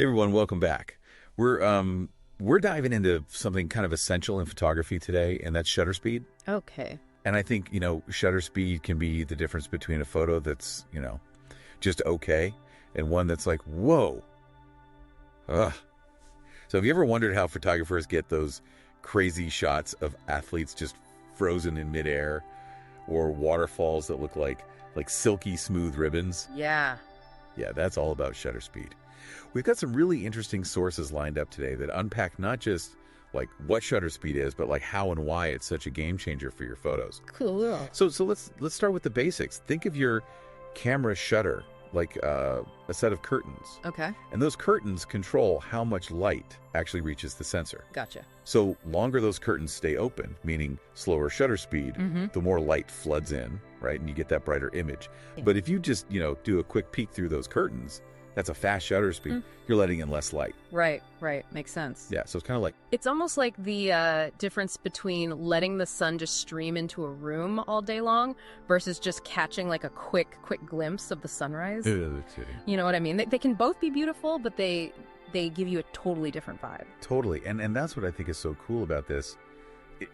Hey everyone, welcome back. We're diving into something kind of essential in photography today, and that's shutter speed. Okay. And I think, shutter speed can be the difference between a photo that's, just okay and one that's like, whoa. Ugh. So have you ever wondered how photographers get those crazy shots of athletes just frozen in midair, or waterfalls that look like silky smooth ribbons? Yeah. Yeah, that's all about shutter speed. We've got some really interesting sources lined up today that unpack not just like what shutter speed is, but like how and why it's such a game changer for your photos. Cool. So let's start with the basics. Think of your camera shutter like a set of curtains. Okay. And those curtains control how much light actually reaches the sensor. Gotcha. So longer those curtains stay open, meaning slower shutter speed, the more light floods in, right? And you get that brighter image. But if you just, do a quick peek through those curtains, that's a fast shutter speed. You're letting in less light. Right. Makes sense. Yeah, so it's kind of like... It's almost like the difference between letting the sun just stream into a room all day long versus just catching like a quick glimpse of the sunrise. You know what I mean? They can both be beautiful, but they give you a totally different vibe. Totally. And that's what I think is so cool about this.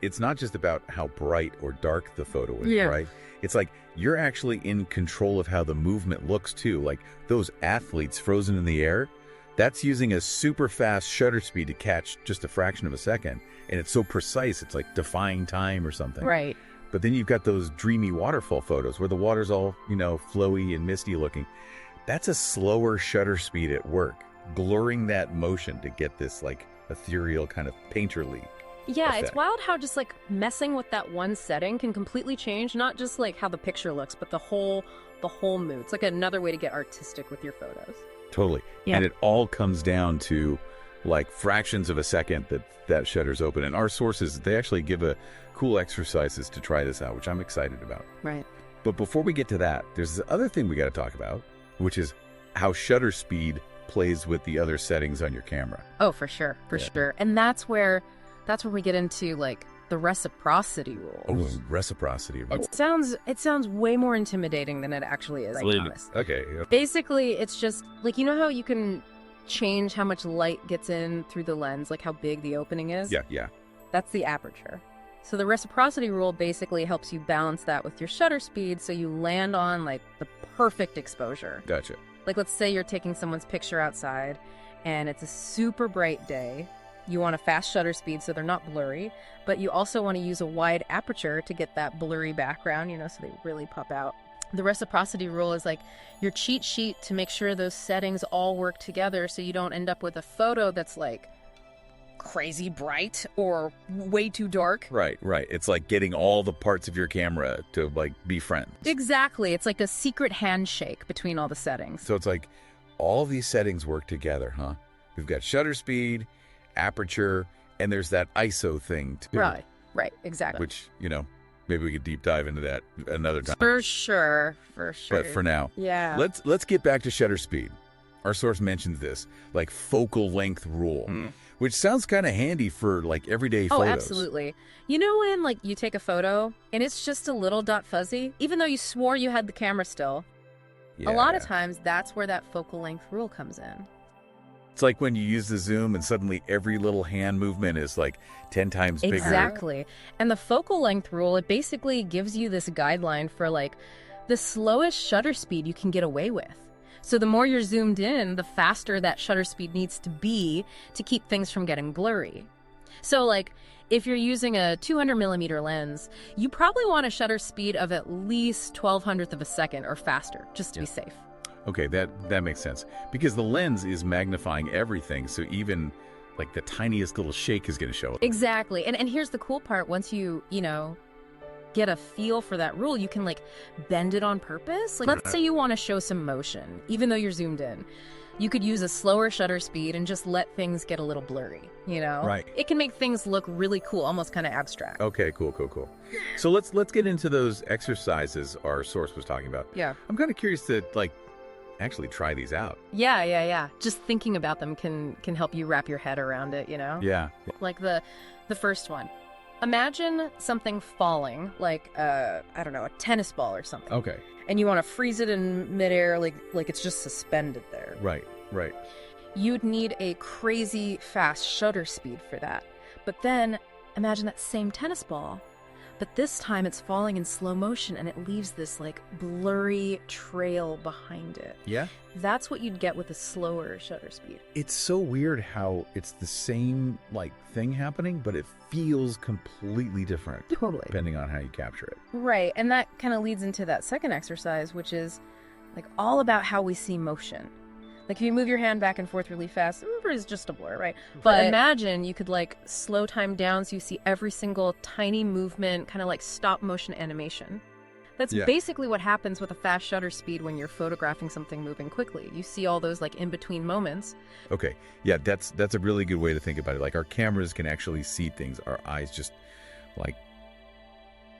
It's not just about how bright or dark the photo is, right? It's like you're actually in control of how the movement looks too. Like those athletes frozen in the air, that's using a super fast shutter speed to catch just a fraction of a second. And it's so precise, it's like defying time or something. Right. But then you've got those dreamy waterfall photos where the water's all, flowy and misty looking. That's a slower shutter speed at work, blurring that motion to get this like ethereal kind of painterly Yeah, effect. It's wild how just like messing with that one setting can completely change not just like how the picture looks, but the whole mood. It's like another way to get artistic with your photos. Totally. Yeah. And it all comes down to like fractions of a second that shutter's open. And our sources, they actually give a cool exercises to try this out, which I'm excited about. Right. But before we get to that, there's the other thing we got to talk about, which is how shutter speed plays with the other settings on your camera. Oh, for sure. For sure. And that's where we get into like the reciprocity rule. Oh, reciprocity rule. It sounds way more intimidating than it actually is, I promise. Okay. Basically, it's just like, how you can change how much light gets in through the lens, like how big the opening is? Yeah. That's the aperture. So the reciprocity rule basically helps you balance that with your shutter speed so you land on like the perfect exposure. Gotcha. Like let's say you're taking someone's picture outside and it's a super bright day. You want a fast shutter speed so they're not blurry, but you also want to use a wide aperture to get that blurry background, so they really pop out. The reciprocity rule is like your cheat sheet to make sure those settings all work together so you don't end up with a photo that's like crazy bright or way too dark. Right. It's like getting all the parts of your camera to like be friends. Exactly. It's like a secret handshake between all the settings. So it's like all these settings work together, huh? We've got shutter speed, aperture, and there's that ISO thing too. Right, exactly. Which, maybe we could deep dive into that another time. For sure. But for now, yeah. Let's get back to shutter speed. Our source mentions this, like focal length rule, which sounds kind of handy for like everyday photos. Oh, absolutely. When like you take a photo and it's just a little dot fuzzy, even though you swore you had the camera still, a lot of times that's where that focal length rule comes in. It's like when you use the zoom and suddenly every little hand movement is like 10 times bigger. Exactly. And the focal length rule, it basically gives you this guideline for like the slowest shutter speed you can get away with. So the more you're zoomed in, the faster that shutter speed needs to be to keep things from getting blurry. So like if you're using a 200 millimeter lens, you probably want a shutter speed of at least 1/1200th of a second or faster, just to be safe. Okay, that makes sense. Because the lens is magnifying everything, so even like the tiniest little shake is going to show up. Exactly. And here's the cool part. Once you get a feel for that rule, you can like bend it on purpose. Like let's say you want to show some motion, even though you're zoomed in. You could use a slower shutter speed and just let things get a little blurry, Right. It can make things look really cool, almost kind of abstract. Okay, cool. So let's get into those exercises our source was talking about. Yeah. I'm kind of curious to like actually try these out. Yeah. Just thinking about them can help you wrap your head around it, Yeah. Like the first one. Imagine something falling, like I don't know, a tennis ball or something. Okay. And you want to freeze it in midair, like it's just suspended there. Right. you'd need a crazy fast shutter speed for that. But then, imagine that same tennis ball, but this time it's falling in slow motion and it leaves this like blurry trail behind it. Yeah? That's what you'd get with a slower shutter speed. It's so weird how it's the same like thing happening, but it feels completely different. Totally. Depending on how you capture it. Right, and that kind of leads into that second exercise, which is like all about how we see motion. Like if you move your hand back and forth really fast, it's just a blur, right? But imagine you could like slow time down so you see every single tiny movement, kind of like stop motion animation. That's basically what happens with a fast shutter speed when you're photographing something moving quickly. You see all those like in-between moments. Okay, yeah, that's a really good way to think about it. Like our cameras can actually see things our eyes just like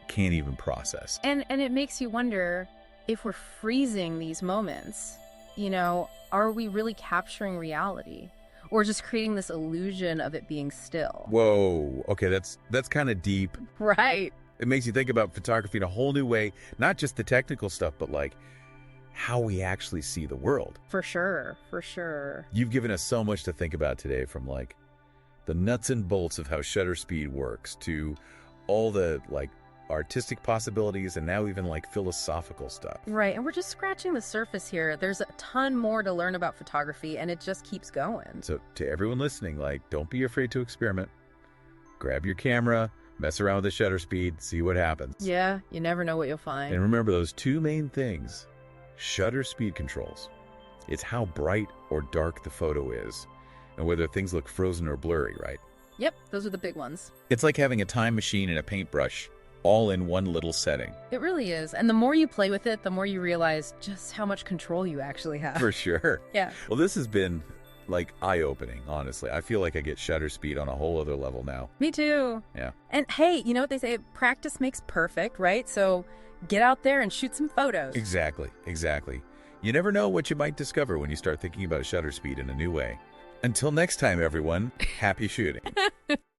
can't even process. And it makes you wonder if we're freezing these moments, you know, are we really capturing reality or just creating this illusion of it being still? Whoa, okay, that's kind of deep. Right. It makes you think about photography in a whole new way, not just the technical stuff, but like how we actually see the world. For sure, for sure. You've given us so much to think about today, from like the nuts and bolts of how shutter speed works to all the like artistic possibilities and now even like philosophical stuff. Right, and we're just scratching the surface here. There's a ton more to learn about photography and it just keeps going. So to everyone listening, like, don't be afraid to experiment. Grab your camera, mess around with the shutter speed, see what happens. Yeah, you never know what you'll find. And remember those two main things. Shutter speed controls. It's how bright or dark the photo is and whether things look frozen or blurry, right? Yep, those are the big ones. It's like having a time machine and a paintbrush all in one little setting. It really is. And the more you play with it, the more you realize just how much control you actually have. For sure. Yeah. Well, this has been like eye-opening, honestly. I feel like I get shutter speed on a whole other level now. Me too. Yeah. And hey, you know what they say? Practice makes perfect, right? So get out there and shoot some photos. Exactly. You never know what you might discover when you start thinking about shutter speed in a new way. Until next time, everyone, happy shooting.